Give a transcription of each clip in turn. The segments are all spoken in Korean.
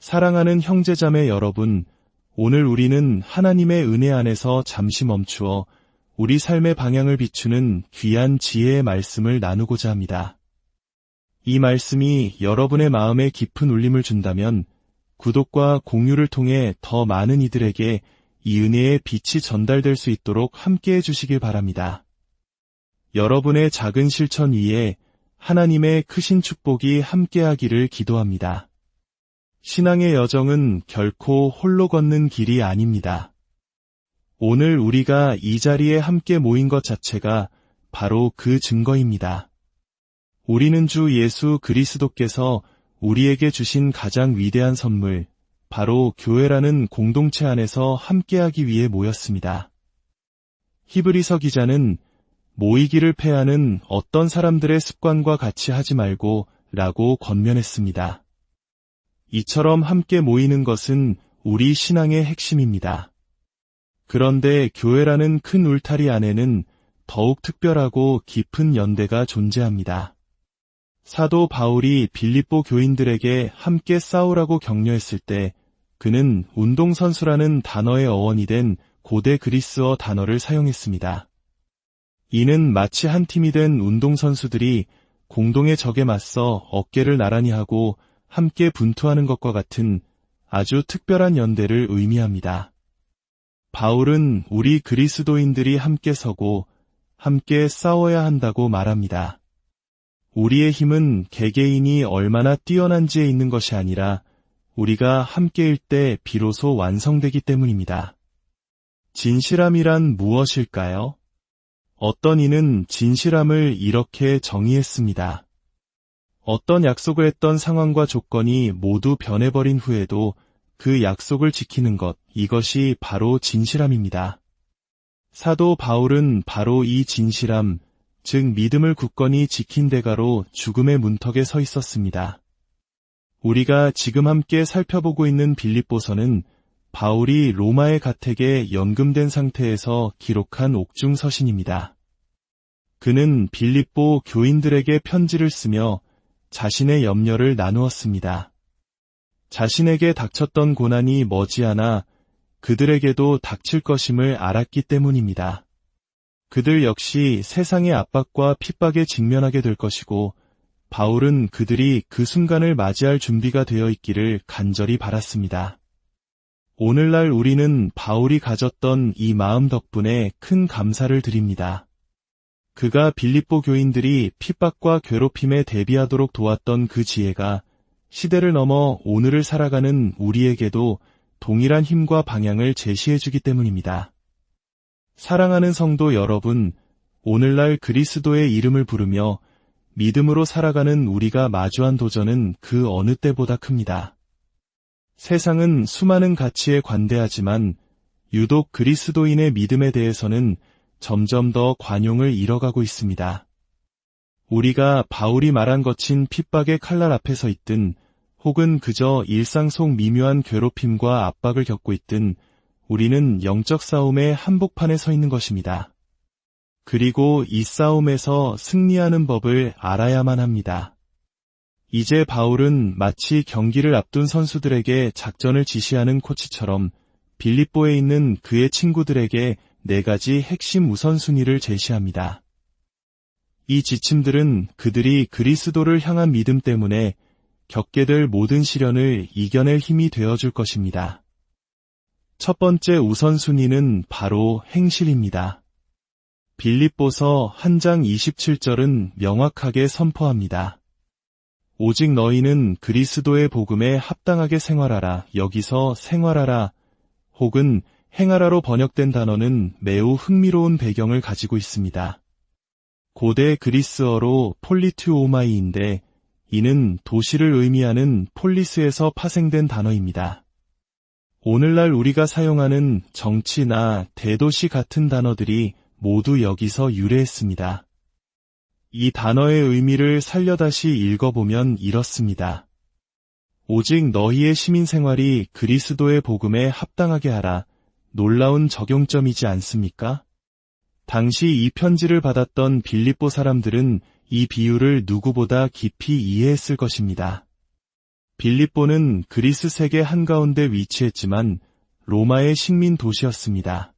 사랑하는 형제자매 여러분, 오늘 우리는 하나님의 은혜 안에서 잠시 멈추어 우리 삶의 방향을 비추는 귀한 지혜의 말씀을 나누고자 합니다. 이 말씀이 여러분의 마음에 깊은 울림을 준다면 구독과 공유를 통해 더 많은 이들에게 이 은혜의 빛이 전달될 수 있도록 함께해 주시길 바랍니다. 여러분의 작은 실천 위에 하나님의 크신 축복이 함께하기를 기도합니다. 신앙의 여정은 결코 홀로 걷는 길이 아닙니다. 오늘 우리가 이 자리에 함께 모인 것 자체가 바로 그 증거입니다. 우리는 주 예수 그리스도께서 우리에게 주신 가장 위대한 선물, 바로 교회라는 공동체 안에서 함께하기 위해 모였습니다. 히브리서 기자는 모이기를 패하는 어떤 사람들의 습관과 같이 하지 말고 라고 권면했습니다. 이처럼 함께 모이는 것은 우리 신앙의 핵심입니다. 그런데 교회라는 큰 울타리 안에는 더욱 특별하고 깊은 연대가 존재합니다. 사도 바울이 빌립보 교인들에게 함께 싸우라고 격려했을 때 그는 운동선수라는 단어의 어원이 된 고대 그리스어 단어를 사용했습니다. 이는 마치 한 팀이 된 운동선수들이 공동의 적에 맞서 어깨를 나란히 하고 함께 분투하는 것과 같은 아주 특별한 연대를 의미합니다. 바울은 우리 그리스도인들이 함께 서고 함께 싸워야 한다고 말합니다. 우리의 힘은 개개인이 얼마나 뛰어난지에 있는 것이 아니라 우리가 함께일 때 비로소 완성되기 때문입니다. 진실함이란 무엇일까요? 어떤 이는 진실함을 이렇게 정의했습니다. 어떤 약속을 했던 상황과 조건이 모두 변해버린 후에도 그 약속을 지키는 것, 이것이 바로 진실함입니다. 사도 바울은 바로 이 진실함, 즉 믿음을 굳건히 지킨 대가로 죽음의 문턱에 서 있었습니다. 우리가 지금 함께 살펴보고 있는 빌립보서는 바울이 로마의 가택에 연금된 상태에서 기록한 옥중 서신입니다. 그는 빌립보 교인들에게 편지를 쓰며 자신의 염려를 나누었습니다. 자신에게 닥쳤던 고난이 머지않아 그들에게도 닥칠 것임을 알았기 때문입니다. 그들 역시 세상의 압박과 핍박에 직면하게 될 것이고 바울은 그들이 그 순간을 맞이할 준비가 되어 있기를 간절히 바랐습니다. 오늘날 우리는 바울이 가졌던 이 마음 덕분에 큰 감사를 드립니다. 그가 빌립보 교인들이 핍박과 괴롭힘에 대비하도록 도왔던 그 지혜가 시대를 넘어 오늘을 살아가는 우리에게도 동일한 힘과 방향을 제시해주기 때문입니다. 사랑하는 성도 여러분, 오늘날 그리스도의 이름을 부르며 믿음으로 살아가는 우리가 마주한 도전은 그 어느 때보다 큽니다. 세상은 수많은 가치에 관대하지만 유독 그리스도인의 믿음에 대해서는 점점 더 관용을 잃어가고 있습니다. 우리가 바울이 말한 거친 핍박의 칼날 앞에 서 있든 혹은 그저 일상 속 미묘한 괴롭힘과 압박을 겪고 있든 우리는 영적 싸움의 한복판에 서 있는 것입니다. 그리고 이 싸움에서 승리하는 법을 알아야만 합니다. 이제 바울은 마치 경기를 앞둔 선수들에게 작전을 지시하는 코치처럼 빌립보에 있는 그의 친구들에게 4가지 핵심 우선순위를 제시합니다. 이 지침들은 그들이 그리스도를 향한 믿음 때문에 겪게 될 모든 시련을 이겨낼 힘이 되어줄 것입니다. 첫 번째 우선순위는 바로 행실입니다. 빌립보서 1장 27절은 명확하게 선포합니다. 오직 너희는 그리스도의 복음에 합당하게 생활하라. 여기서 생활하라 혹은 행하라로 번역된 단어는 매우 흥미로운 배경을 가지고 있습니다. 고대 그리스어로 폴리투오마이인데 이는 도시를 의미하는 폴리스에서 파생된 단어입니다. 오늘날 우리가 사용하는 정치나 대도시 같은 단어들이 모두 여기서 유래했습니다. 이 단어의 의미를 살려 다시 읽어보면 이렇습니다. 오직 너희의 시민생활이 그리스도의 복음에 합당하게 하라. 놀라운 적용점이지 않습니까? 당시 이 편지를 받았던 빌립보 사람들은 이 비유를 누구보다 깊이 이해했을 것입니다. 빌립보는 그리스 세계 한가운데 위치했지만 로마의 식민 도시였습니다.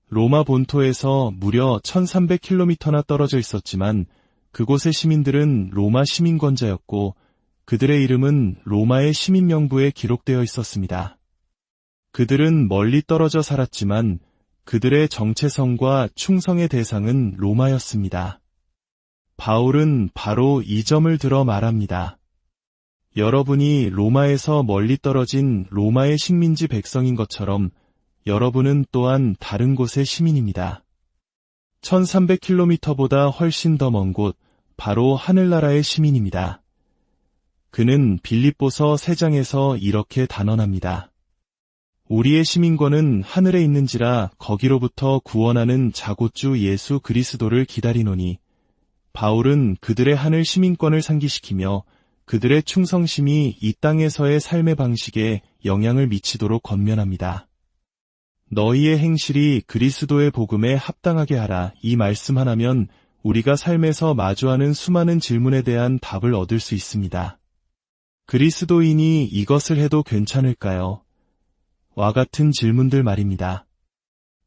로마 본토에서 무려 1300km나 떨어져 있었지만 그곳의 시민들은 로마 시민권자였고 그들의 이름은 로마의 시민명부에 기록되어 있었습니다. 그들은 멀리 떨어져 살았지만 그들의 정체성과 충성의 대상은 로마였습니다. 바울은 바로 이 점을 들어 말합니다. 여러분이 로마에서 멀리 떨어진 로마의 식민지 백성인 것처럼 여러분은 또한 다른 곳의 시민입니다. 1300km보다 훨씬 더 먼 곳, 바로 하늘나라의 시민입니다. 그는 빌립보서 3장에서 이렇게 단언합니다. 우리의 시민권은 하늘에 있는지라 거기로부터 구원하는 자고주 예수 그리스도를 기다리노니. 바울은 그들의 하늘 시민권을 상기시키며 그들의 충성심이 이 땅에서의 삶의 방식에 영향을 미치도록 권면합니다. 너희의 행실이 그리스도의 복음에 합당하게 하라. 이 말씀 하나면 우리가 삶에서 마주하는 수많은 질문에 대한 답을 얻을 수 있습니다. 그리스도인이 이것을 해도 괜찮을까요? 와 같은 질문들 말입니다.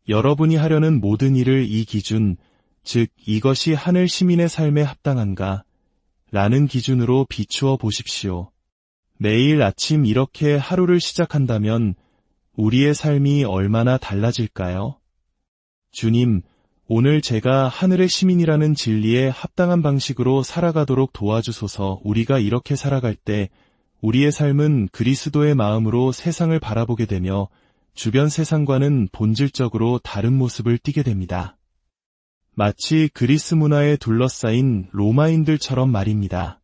여러분이 하려는 모든 일을 이 기준, 즉 이것이 하늘 시민의 삶에 합당한가? 라는 기준으로 비추어 보십시오. 매일 아침 이렇게 하루를 시작한다면 우리의 삶이 얼마나 달라질까요? 주님, 오늘 제가 하늘의 시민이라는 진리에 합당한 방식으로 살아가도록 도와주소서. 우리가 이렇게 살아갈 때 우리의 삶은 그리스도의 마음으로 세상을 바라보게 되며 주변 세상과는 본질적으로 다른 모습을 띠게 됩니다. 마치 그리스 문화에 둘러싸인 로마인들처럼 말입니다.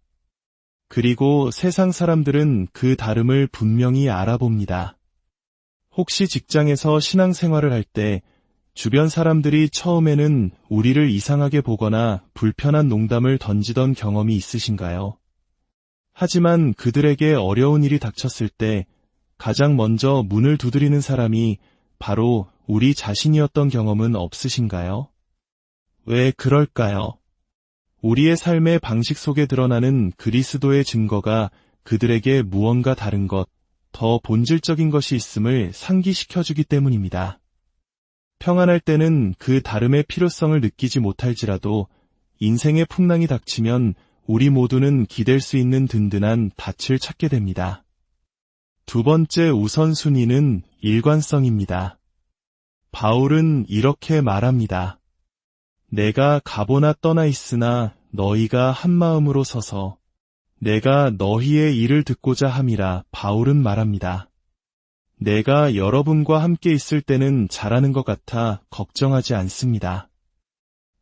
그리고 세상 사람들은 그 다름을 분명히 알아봅니다. 혹시 직장에서 신앙생활을 할 때 주변 사람들이 처음에는 우리를 이상하게 보거나 불편한 농담을 던지던 경험이 있으신가요? 하지만 그들에게 어려운 일이 닥쳤을 때 가장 먼저 문을 두드리는 사람이 바로 우리 자신이었던 경험은 없으신가요? 왜 그럴까요? 우리의 삶의 방식 속에 드러나는 그리스도의 증거가 그들에게 무언가 다른 것, 더 본질적인 것이 있음을 상기시켜주기 때문입니다. 평안할 때는 그 다름의 필요성을 느끼지 못할지라도 인생의 풍랑이 닥치면 우리 모두는 기댈 수 있는 든든한 닻을 찾게 됩니다. 두 번째 우선순위는 일관성입니다. 바울은 이렇게 말합니다. 내가 가보나 떠나 있으나 너희가 한마음으로 서서 내가 너희의 일을 듣고자 함이라. 바울은 말합니다. 내가 여러분과 함께 있을 때는 잘하는 것 같아 걱정하지 않습니다.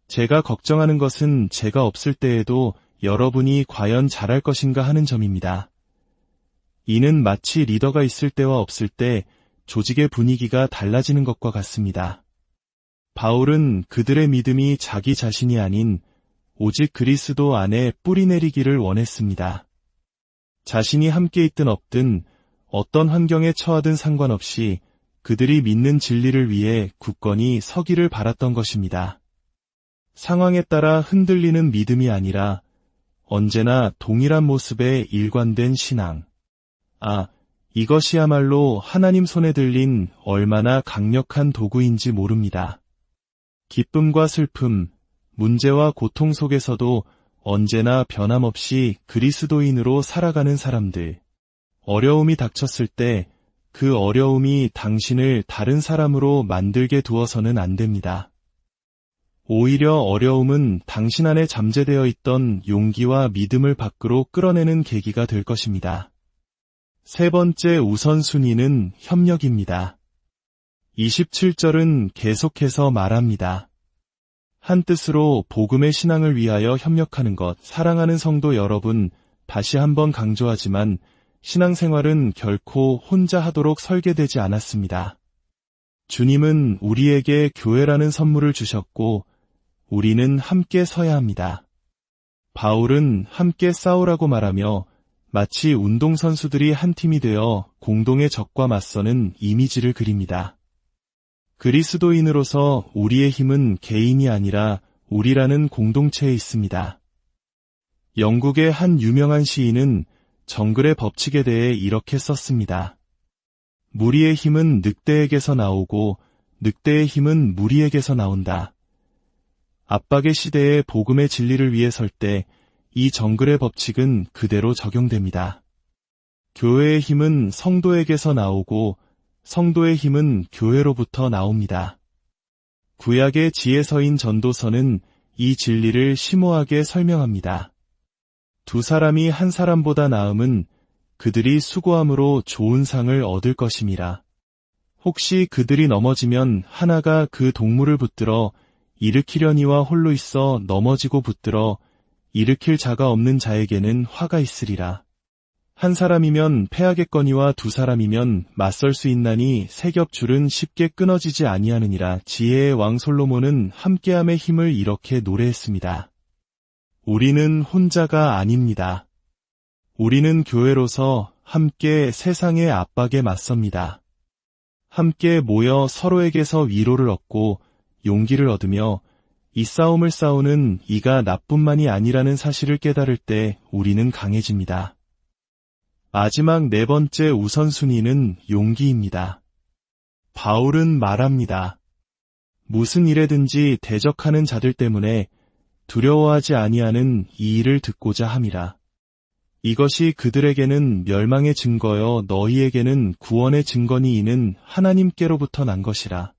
제가 걱정하는 것은 제가 없을 때에도 여러분이 과연 잘할 것인가 하는 점입니다. 이는 마치 리더가 있을 때와 없을 때 조직의 분위기가 달라지는 것과 같습니다. 바울은 그들의 믿음이 자기 자신이 아닌 오직 그리스도 안에 뿌리 내리기를 원했습니다. 자신이 함께 있든 없든 어떤 환경에 처하든 상관없이 그들이 믿는 진리를 위해 굳건히 서기를 바랐던 것입니다. 상황에 따라 흔들리는 믿음이 아니라 언제나 동일한 모습의 일관된 신앙. 이것이야말로 하나님 손에 들린 얼마나 강력한 도구인지 모릅니다. 기쁨과 슬픔, 문제와 고통 속에서도 언제나 변함없이 그리스도인으로 살아가는 사람들. 어려움이 닥쳤을 때 그 어려움이 당신을 다른 사람으로 만들게 두어서는 안 됩니다. 오히려 어려움은 당신 안에 잠재되어 있던 용기와 믿음을 밖으로 끌어내는 계기가 될 것입니다. 세 번째 우선순위는 협력입니다. 27절은 계속해서 말합니다. 한뜻으로 복음의 신앙을 위하여 협력하는 것. 사랑하는 성도 여러분, 다시 한번 강조하지만 신앙생활은 결코 혼자 하도록 설계되지 않았습니다. 주님은 우리에게 교회라는 선물을 주셨고 우리는 함께 서야 합니다. 바울은 함께 싸우라고 말하며 마치 운동선수들이 한 팀이 되어 공동의 적과 맞서는 이미지를 그립니다. 그리스도인으로서 우리의 힘은 개인이 아니라 우리라는 공동체에 있습니다. 영국의 한 유명한 시인은 정글의 법칙에 대해 이렇게 썼습니다. 무리의 힘은 늑대에게서 나오고 늑대의 힘은 무리에게서 나온다. 압박의 시대에 복음의 진리를 위해 설 때 이 정글의 법칙은 그대로 적용됩니다. 교회의 힘은 성도에게서 나오고 성도의 힘은 교회로부터 나옵니다. 구약의 지혜서인 전도서는 이 진리를 심오하게 설명합니다. 두 사람이 한 사람보다 나음은 그들이 수고함으로 좋은 상을 얻을 것임이라. 혹시 그들이 넘어지면 하나가 그 동물을 붙들어 일으키려니와 홀로 있어 넘어지고 붙들어 일으킬 자가 없는 자에게는 화가 있으리라. 한 사람이면 패하겠거니와 두 사람이면 맞설 수 있나니 세 겹줄은 쉽게 끊어지지 아니하느니라. 지혜의 왕 솔로몬은 함께함의 힘을 이렇게 노래했습니다. 우리는 혼자가 아닙니다. 우리는 교회로서 함께 세상의 압박에 맞섭니다. 함께 모여 서로에게서 위로를 얻고 용기를 얻으며 이 싸움을 싸우는 이가 나뿐만이 아니라는 사실을 깨달을 때 우리는 강해집니다. 마지막 네 번째 우선순위는 용기입니다. 바울은 말합니다. 무슨 일에든지 대적하는 자들 때문에 두려워하지 아니하는 이 일을 듣고자 함이라. 이것이 그들에게는 멸망의 증거여 너희에게는 구원의 증거니 이는 하나님께로부터 난 것이라.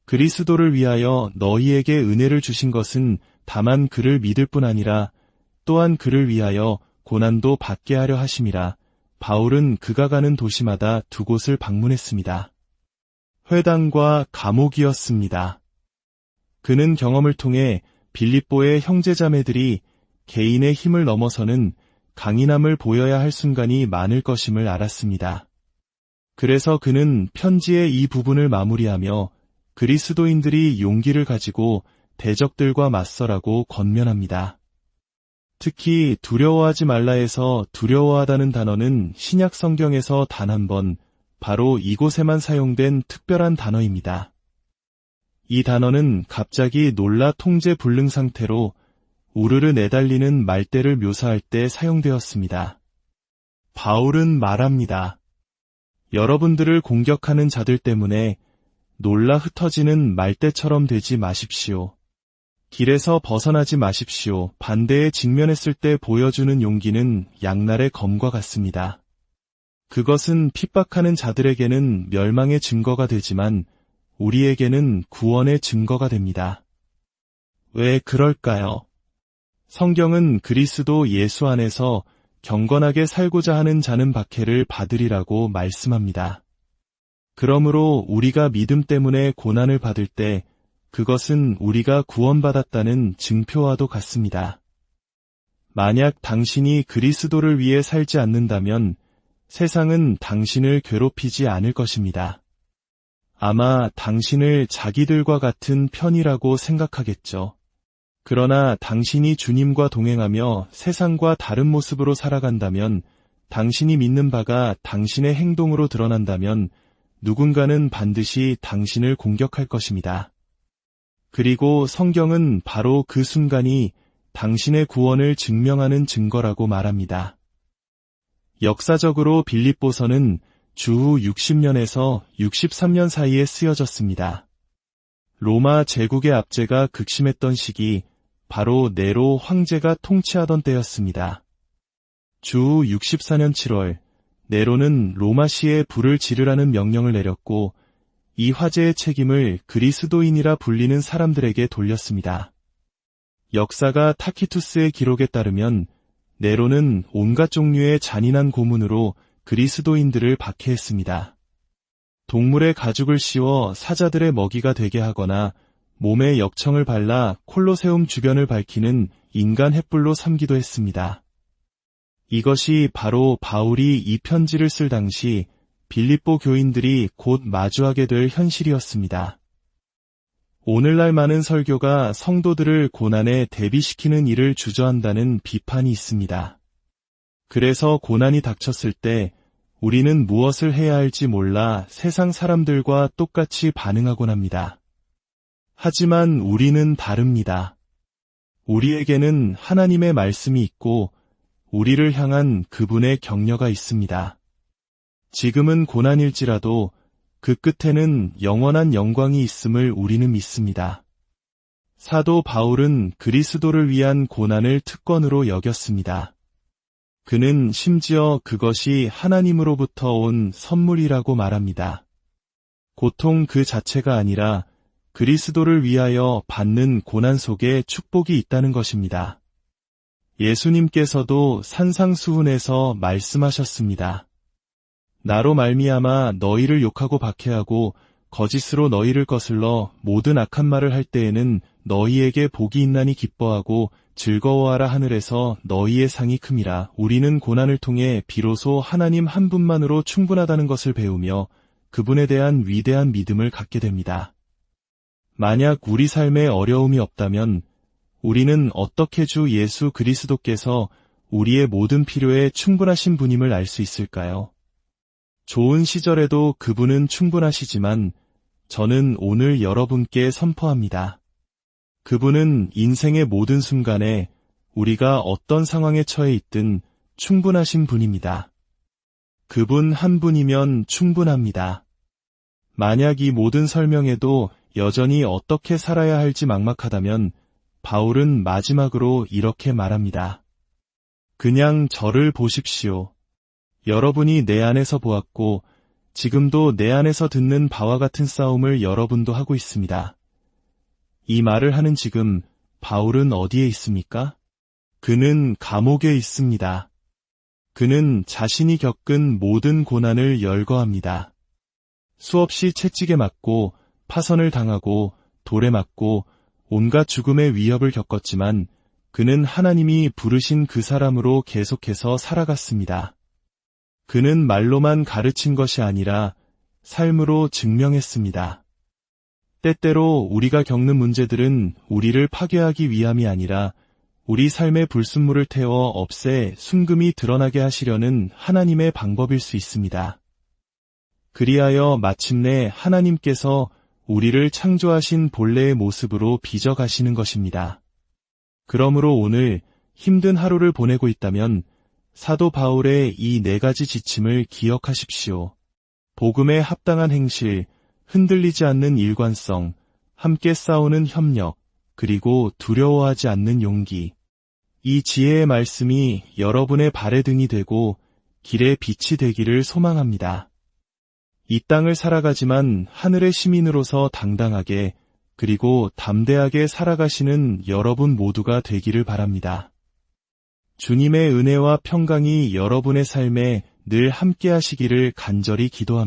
그리스도를 위하여 너희에게 은혜를 주신 것은 다만 그를 믿을 뿐 아니라 또한 그를 위하여 고난도 받게 하려 하심이라. 바울은 그가 가는 도시마다 두 곳을 방문했습니다. 회당과 감옥이었습니다. 그는 경험을 통해 빌립보의 형제자매들이 개인의 힘을 넘어서는 강인함을 보여야 할 순간이 많을 것임을 알았습니다. 그래서 그는 편지의 이 부분을 마무리하며 그리스도인들이 용기를 가지고 대적들과 맞서라고 권면합니다. 특히 두려워하지 말라에서 두려워하다는 단어는 신약 성경에서 단 한 번, 바로 이곳에만 사용된 특별한 단어입니다. 이 단어는 갑자기 놀라 통제 불능 상태로 우르르 내달리는 말대를 묘사할 때 사용되었습니다. 바울은 말합니다. 여러분들을 공격하는 자들 때문에 놀라 흩어지는 말대처럼 되지 마십시오. 길에서 벗어나지 마십시오. 반대에 직면했을 때 보여주는 용기는 양날의 검과 같습니다. 그것은 핍박하는 자들에게는 멸망의 증거가 되지만 우리에게는 구원의 증거가 됩니다. 왜 그럴까요? 성경은 그리스도 예수 안에서 경건하게 살고자 하는 자는 박해를 받으리라고 말씀합니다. 그러므로 우리가 믿음 때문에 고난을 받을 때 그것은 우리가 구원받았다는 증표와도 같습니다. 만약 당신이 그리스도를 위해 살지 않는다면 세상은 당신을 괴롭히지 않을 것입니다. 아마 당신을 자기들과 같은 편이라고 생각하겠죠. 그러나 당신이 주님과 동행하며 세상과 다른 모습으로 살아간다면, 당신이 믿는 바가 당신의 행동으로 드러난다면 누군가는 반드시 당신을 공격할 것입니다. 그리고 성경은 바로 그 순간이 당신의 구원을 증명하는 증거라고 말합니다. 역사적으로 빌립보서는 주후 60년에서 63년 사이에 쓰여졌습니다. 로마 제국의 압제가 극심했던 시기, 바로 네로 황제가 통치하던 때였습니다. 주후 64년 7월, 네로는 로마시에 불을 지르라는 명령을 내렸고 이 화재의 책임을 그리스도인이라 불리는 사람들에게 돌렸습니다. 역사가 타키투스의 기록에 따르면 네로는 온갖 종류의 잔인한 고문으로 그리스도인들을 박해했습니다. 동물의 가죽을 씌워 사자들의 먹이가 되게 하거나 몸에 역청을 발라 콜로세움 주변을 밝히는 인간 횃불로 삼기도 했습니다. 이것이 바로 바울이 이 편지를 쓸 당시 빌립보 교인들이 곧 마주하게 될 현실이었습니다. 오늘날 많은 설교가 성도들을 고난에 대비시키는 일을 주저한다는 비판이 있습니다. 그래서 고난이 닥쳤을 때 우리는 무엇을 해야 할지 몰라 세상 사람들과 똑같이 반응하곤 합니다. 하지만 우리는 다릅니다. 우리에게는 하나님의 말씀이 있고 우리를 향한 그분의 격려가 있습니다. 지금은 고난일지라도 그 끝에는 영원한 영광이 있음을 우리는 믿습니다. 사도 바울은 그리스도를 위한 고난을 특권으로 여겼습니다. 그는 심지어 그것이 하나님으로부터 온 선물이라고 말합니다. 고통 그 자체가 아니라 그리스도를 위하여 받는 고난 속에 축복이 있다는 것입니다. 예수님께서도 산상수훈에서 말씀하셨습니다. 나로 말미암아 너희를 욕하고 박해하고 거짓으로 너희를 거슬러 모든 악한 말을 할 때에는 너희에게 복이 있나니 기뻐하고 즐거워하라 하늘에서 너희의 상이 큼이라. 우리는 고난을 통해 비로소 하나님 한 분만으로 충분하다는 것을 배우며 그분에 대한 위대한 믿음을 갖게 됩니다. 만약 우리 삶에 어려움이 없다면 우리는 어떻게 주 예수 그리스도께서 우리의 모든 필요에 충분하신 분임을 알 수 있을까요? 좋은 시절에도 그분은 충분하시지만 저는 오늘 여러분께 선포합니다. 그분은 인생의 모든 순간에 우리가 어떤 상황에 처해 있든 충분하신 분입니다. 그분 한 분이면 충분합니다. 만약 이 모든 설명에도 여전히 어떻게 살아야 할지 막막하다면 바울은 마지막으로 이렇게 말합니다. 그냥 저를 보십시오. 여러분이 내 안에서 보았고 지금도 내 안에서 듣는 바와 같은 싸움을 여러분도 하고 있습니다. 이 말을 하는 지금 바울은 어디에 있습니까? 그는 감옥에 있습니다. 그는 자신이 겪은 모든 고난을 열거합니다. 수없이 채찍에 맞고 파선을 당하고 돌에 맞고 온갖 죽음의 위협을 겪었지만 그는 하나님이 부르신 그 사람으로 계속해서 살아갔습니다. 그는 말로만 가르친 것이 아니라 삶으로 증명했습니다. 때때로 우리가 겪는 문제들은 우리를 파괴하기 위함이 아니라 우리 삶의 불순물을 태워 없애 순금이 드러나게 하시려는 하나님의 방법일 수 있습니다. 그리하여 마침내 하나님께서 우리를 창조하신 본래의 모습으로 빚어가시는 것입니다. 그러므로 오늘 힘든 하루를 보내고 있다면 사도 바울의 이 4가지 지침을 기억하십시오. 복음에 합당한 행실, 흔들리지 않는 일관성, 함께 싸우는 협력, 그리고 두려워하지 않는 용기. 이 지혜의 말씀이 여러분의 발의 등이 되고 길의 빛이 되기를 소망합니다. 이 땅을 살아가지만 하늘의 시민으로서 당당하게 그리고 담대하게 살아가시는 여러분 모두가 되기를 바랍니다. 주님의 은혜와 평강이 여러분의 삶에 늘 함께 하시기를 간절히 기도합니다.